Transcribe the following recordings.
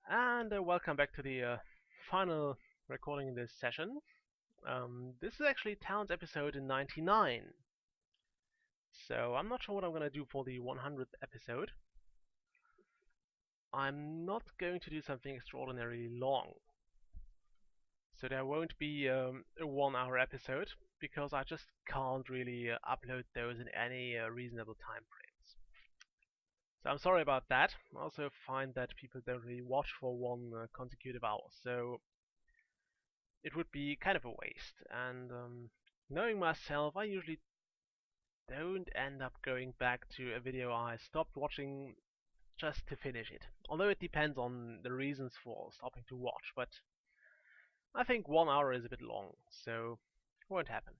And welcome back to the final recording in this session. This is actually Town's episode 99. So I'm not sure what I'm going to do for the 100th episode. I'm not going to do something extraordinarily long. So there won't be a 1 hour episode because I just can't really upload those in any reasonable time frames. So I'm sorry about that. I also find that people don't really watch for one consecutive hour. So it would be kind of a waste. And knowing myself, I usually don't end up going back to a video I stopped watching just to finish it. Although it depends on the reasons for stopping to watch, but I think 1 hour is a bit long, so it won't happen.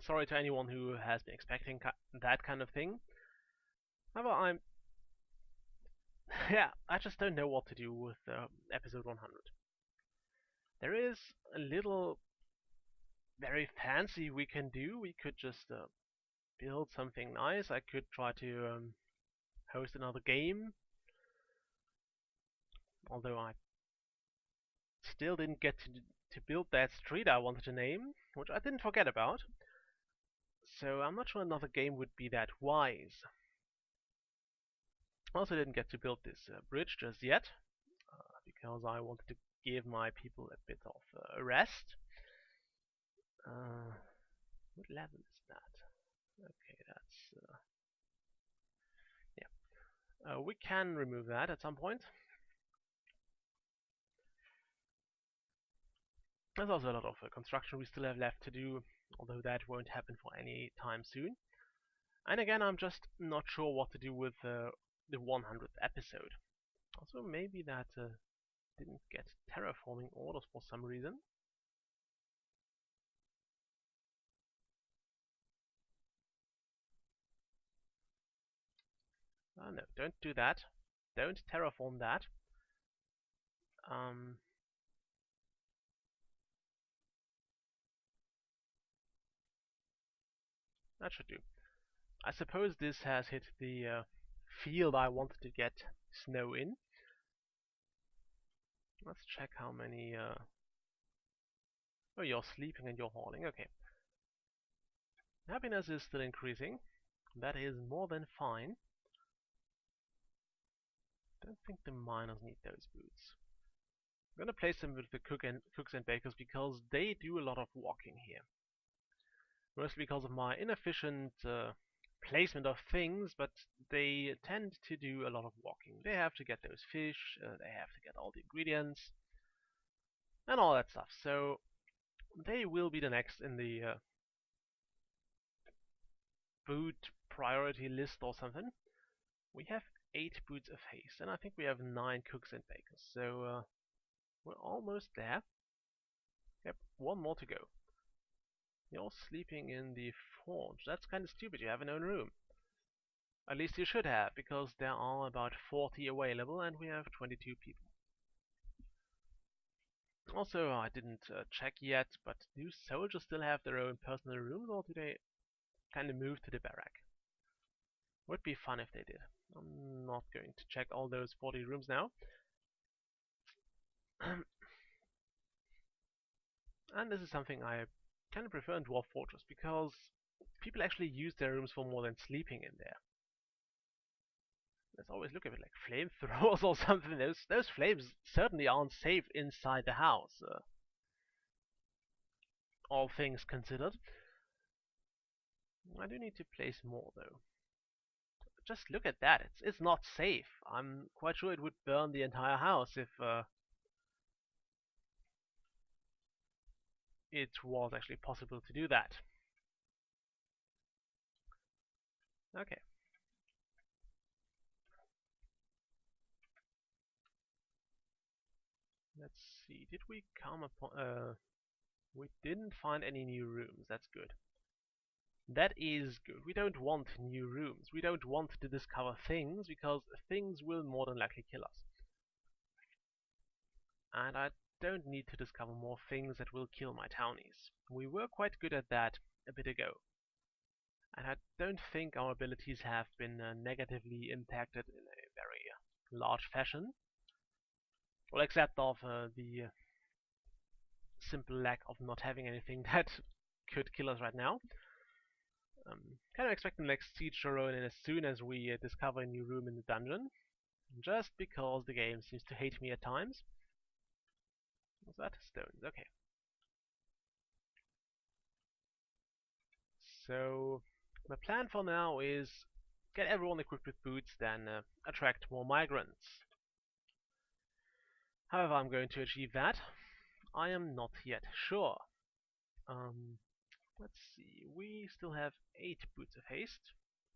Sorry to anyone who has been expecting that kind of thing. However, yeah, I just don't know what to do with episode 100. There is a little very fancy we can do. We could just build something nice. I could try to host another game, although I still didn't get to build that street I wanted to name, which I didn't forget about. So I'm not sure another game would be that wise. Also didn't get to build this bridge just yet, because I wanted to give my people a bit of a rest. What level is that? Okay, that's yeah. We can remove that at some point. There's also a lot of construction we still have left to do, although that won't happen for any time soon. And again, I'm just not sure what to do with the 100th episode. Also, maybe that didn't get terraforming orders for some reason. No, don't do that. Don't terraform that. That should do. I suppose this has hit the field I wanted to get snow in. Let's check how many... Oh, you're sleeping and you're hauling. Okay. Happiness is still increasing. That is more than fine. Don't think the miners need those boots. I'm gonna place them with the cooks and bakers because they do a lot of walking here. Mostly because of my inefficient placement of things, but they tend to do a lot of walking. They have to get those fish, they have to get all the ingredients, and all that stuff. So they will be the next in the food priority list or something. We have 8 boots of haste, and I think we have 9 cooks and bakers. So we're almost there. Yep, one more to go. You're sleeping in the forge. That's kind of stupid. You have an own room. At least you should have, because there are about 40 available and we have 22 people. Also, I didn't check yet, but do soldiers still have their own personal rooms, or do they kind of move to the barrack? Would be fun if they did. I'm not going to check all those 40 rooms now. And this is something I kind of prefer in Dwarf Fortress, because people actually use their rooms for more than sleeping in there. Let's always look at it like flamethrowers or something. Those flames certainly aren't safe inside the house, all things considered. I do need to place more though. Just look at that. It's not safe. I'm quite sure it would burn the entire house if it was actually possible to do that. Okay. Let's see. Did we come upon... we didn't find any new rooms. That's good. That is good. We don't want new rooms. We don't want to discover things, because things will more than likely kill us. And I don't need to discover more things that will kill my townies. We were quite good at that a bit ago. And I don't think our abilities have been negatively impacted in a very large fashion. Well, except of the simple lack of not having anything that could kill us right now. Kind of expecting like siege to roll in as soon as we discover a new room in the dungeon, just because the game seems to hate me at times. What's that? Stones. Okay. So my plan for now is get everyone equipped with boots, then attract more migrants. However, I'm going to achieve that. I am not yet sure. Um, let's see. We still have 8 boots of haste.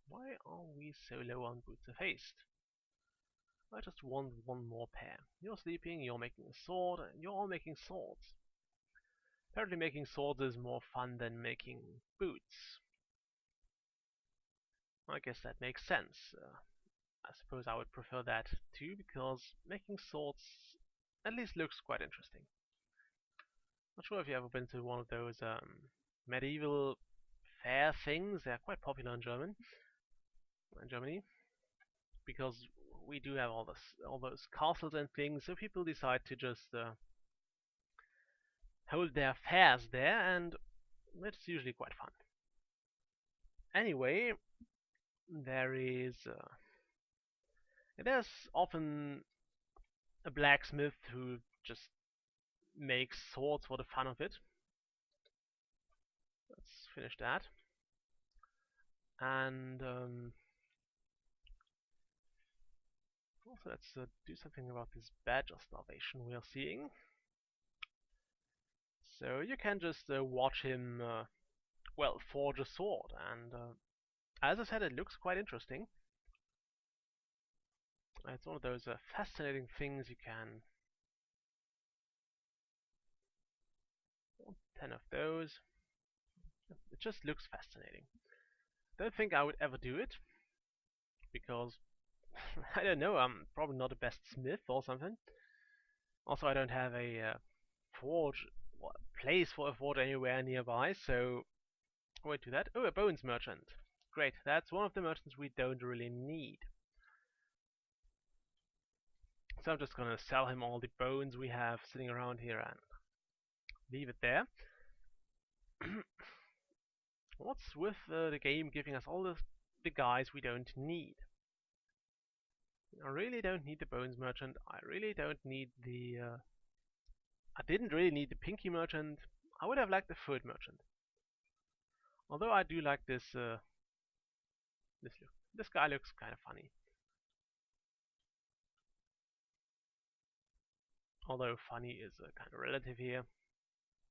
Why are we so low on boots of haste? I just want one more pair. You're sleeping, you're making a sword, and you're all making swords. Apparently making swords is more fun than making boots. I guess that makes sense. I suppose I would prefer that too, because making swords at least looks quite interesting. Not sure if you ever been to one of those medieval fair things. They're quite popular in Germany, because we do have all those castles and things. So people decide to just hold their fairs there, and it's usually quite fun. Anyway, there is there's often a blacksmith who just makes swords for the fun of it. Let's finish that. And also let's do something about this badger starvation we are seeing. So you can just watch him, well, forge a sword. And as I said, it looks quite interesting. It's one of those fascinating things you can. 10 of those. It just looks fascinating. Don't think I would ever do it because I don't know. I'm probably not the best smith or something. Also, I don't have a forge place for a forge anywhere nearby, so I won't do that. Oh, a bones merchant. Great, that's one of the merchants we don't really need. So I'm just gonna sell him all the bones we have sitting around here and leave it there. What's with the game giving us all the guys we don't need? I really don't need the bones merchant. I really don't need the. I didn't really need the pinky merchant. I would have liked the foot merchant. Although I do like this. This look. This guy looks kind of funny. Although funny is kind of relative here.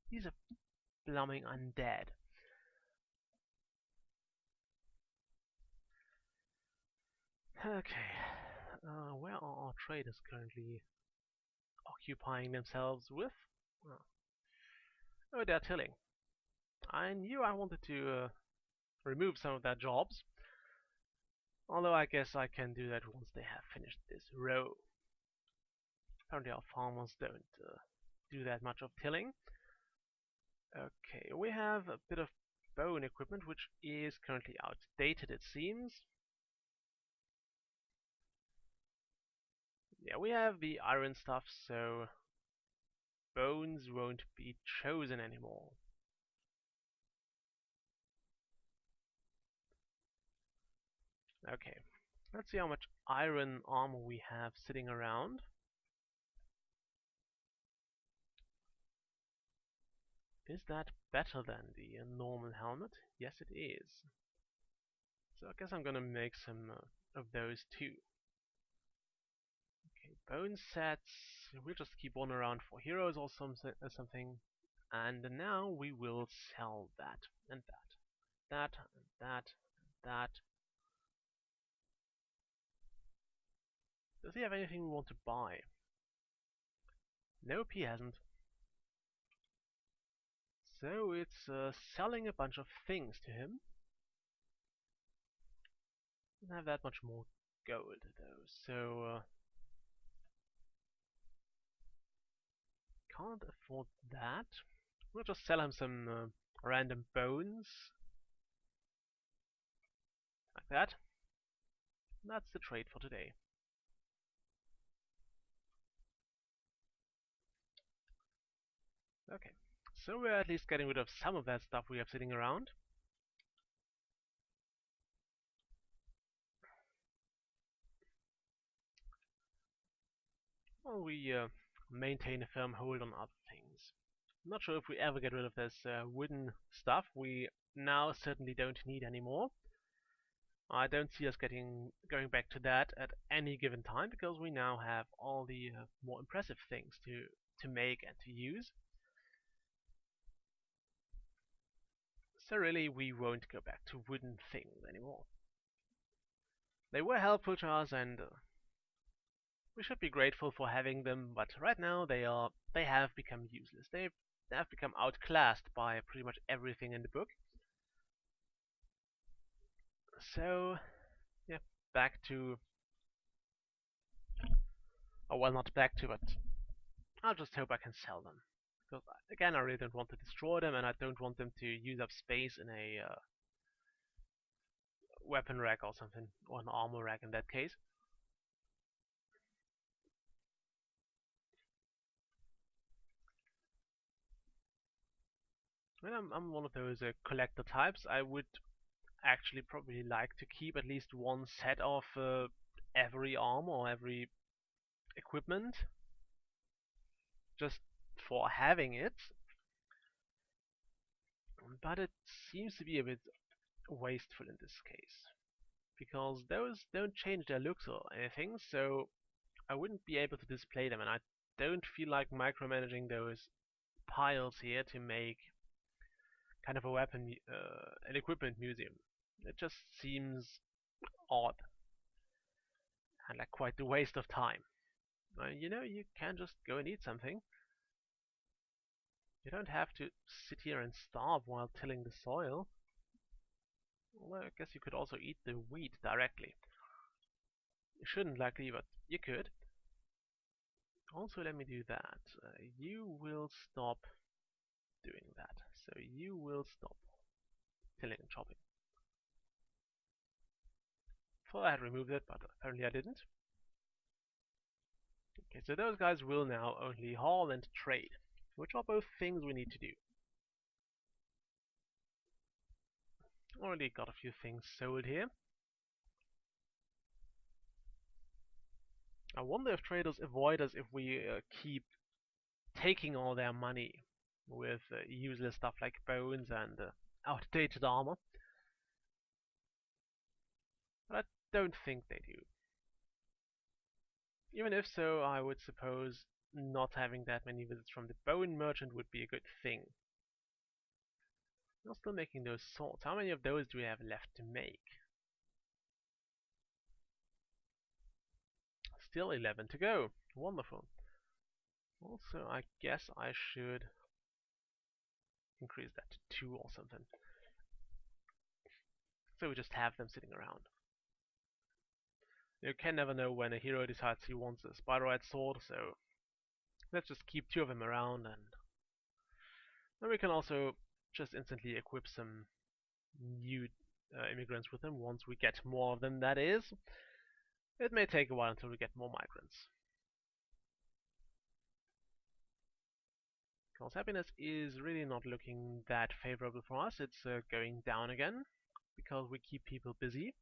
He's a blooming undead. Okay. Where are our traders currently occupying themselves with? Oh, oh, they're tilling. I knew I wanted to remove some of their jobs. Although I guess I can do that once they have finished this row. Apparently our farmers don't do that much of tilling. Okay, we have a bit of bone equipment which is currently outdated, it seems. Yeah, we have the iron stuff, so bones won't be chosen anymore. Okay, let's see how much iron armor we have sitting around. Is that better than the normal helmet? Yes, it is. So I guess I'm gonna make some of those too. Okay, bone sets. We'll just keep one around for heroes or something. And now we will sell that and that and that and that. Does he have anything we want to buy? Nope, he hasn't. So it's selling a bunch of things to him. Doesn't have that much more gold though, so can't afford that. We'll just sell him some random bones like that. That's the trade for today. Okay, so we're at least getting rid of some of that stuff we have sitting around. Well, we maintain a firm hold on other things. Not sure if we ever get rid of this wooden stuff we now certainly don't need anymore. I don't see us going back to that at any given time because we now have all the more impressive things to make and to use. So really, we won't go back to wooden things anymore. They were helpful to us, and we should be grateful for having them. But right now, they have become useless. They have become outclassed by pretty much everything in the book. So yeah, back to, oh well, not back to, but I'll just hope I can sell them. Because again, I really don't want to destroy them, and I don't want them to use up space in a weapon rack or something, or an armor rack in that case. When I'm one of those collector types, I would actually probably like to keep at least one set of every armor or every equipment, just for having it. But it seems to be a bit wasteful in this case, because those don't change their looks or anything, so I wouldn't be able to display them, and I don't feel like micromanaging those piles here to make kind of a an equipment museum. It just seems odd and like quite a waste of time. You can just go and eat something. You don't have to sit here and starve while tilling the soil. Well, I guess you could also eat the wheat directly. You shouldn't likely, but you could. Also, let me do that. You will stop doing that. So you will stop tilling and chopping. Thought I had removed it, but apparently I didn't. Okay, so those guys will now only haul and trade, which are both things we need to do. Already got a few things sold here. I wonder if traders avoid us if we keep taking all their money with useless stuff like bones and outdated armor. But I don't think they do. Even if so, I would suppose not having that many visits from the bone merchant would be a good thing. We're still making those swords. How many of those do we have left to make? Still 11 to go. Wonderful. Also, I guess I should increase that to 2 or something. So we just have them sitting around. You can never know when a hero decides he wants a spider-eyed sword, so let's just keep 2 of them around, and then we can also just instantly equip some new immigrants with them once we get more of them, that is. It may take a while until we get more migrants. Because happiness is really not looking that favorable for us. It's going down again because we keep people busy.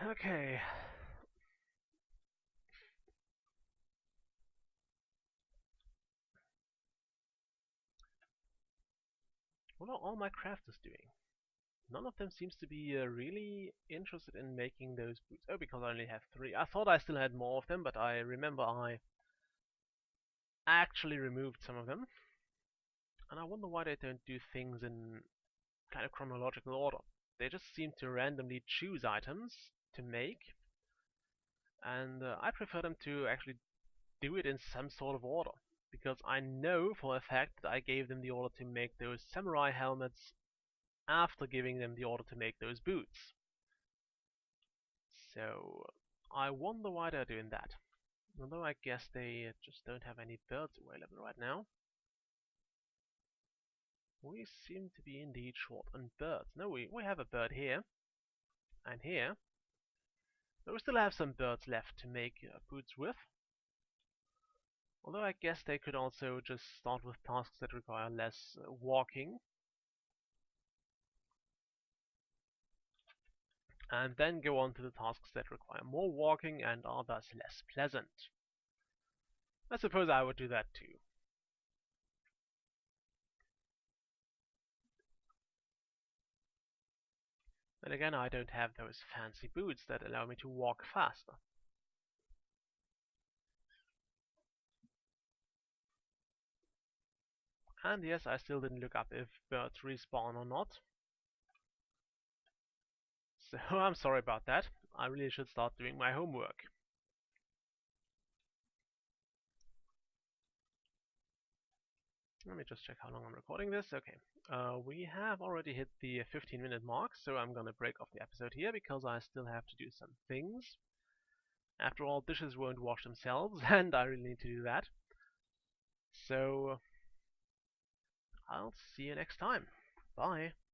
Okay. What are all my crafters doing? None of them seems to be really interested in making those boots. Oh, because I only have 3. I thought I still had more of them, but I remember I actually removed some of them. And I wonder why they don't do things in kind of chronological order. They just seem to randomly choose items to make, and I prefer them to actually do it in some sort of order. Because I know for a fact that I gave them the order to make those samurai helmets after giving them the order to make those boots. So I wonder why they're doing that. Although I guess they just don't have any birds available right now. We seem to be indeed short on birds. No, we have a bird here. And here. But we still have some birds left to make boots with. Although I guess they could also just start with tasks that require less walking, and then go on to the tasks that require more walking and are thus less pleasant. I suppose I would do that too. Then again, I don't have those fancy boots that allow me to walk faster. And yes, I still didn't look up if birds respawn or not. So I'm sorry about that. I really should start doing my homework. Let me just check how long I'm recording this. Okay, we have already hit the 15-minute mark, so I'm gonna break off the episode here because I still have to do some things. After all, dishes won't wash themselves, and I really need to do that. So I'll see you next time. Bye.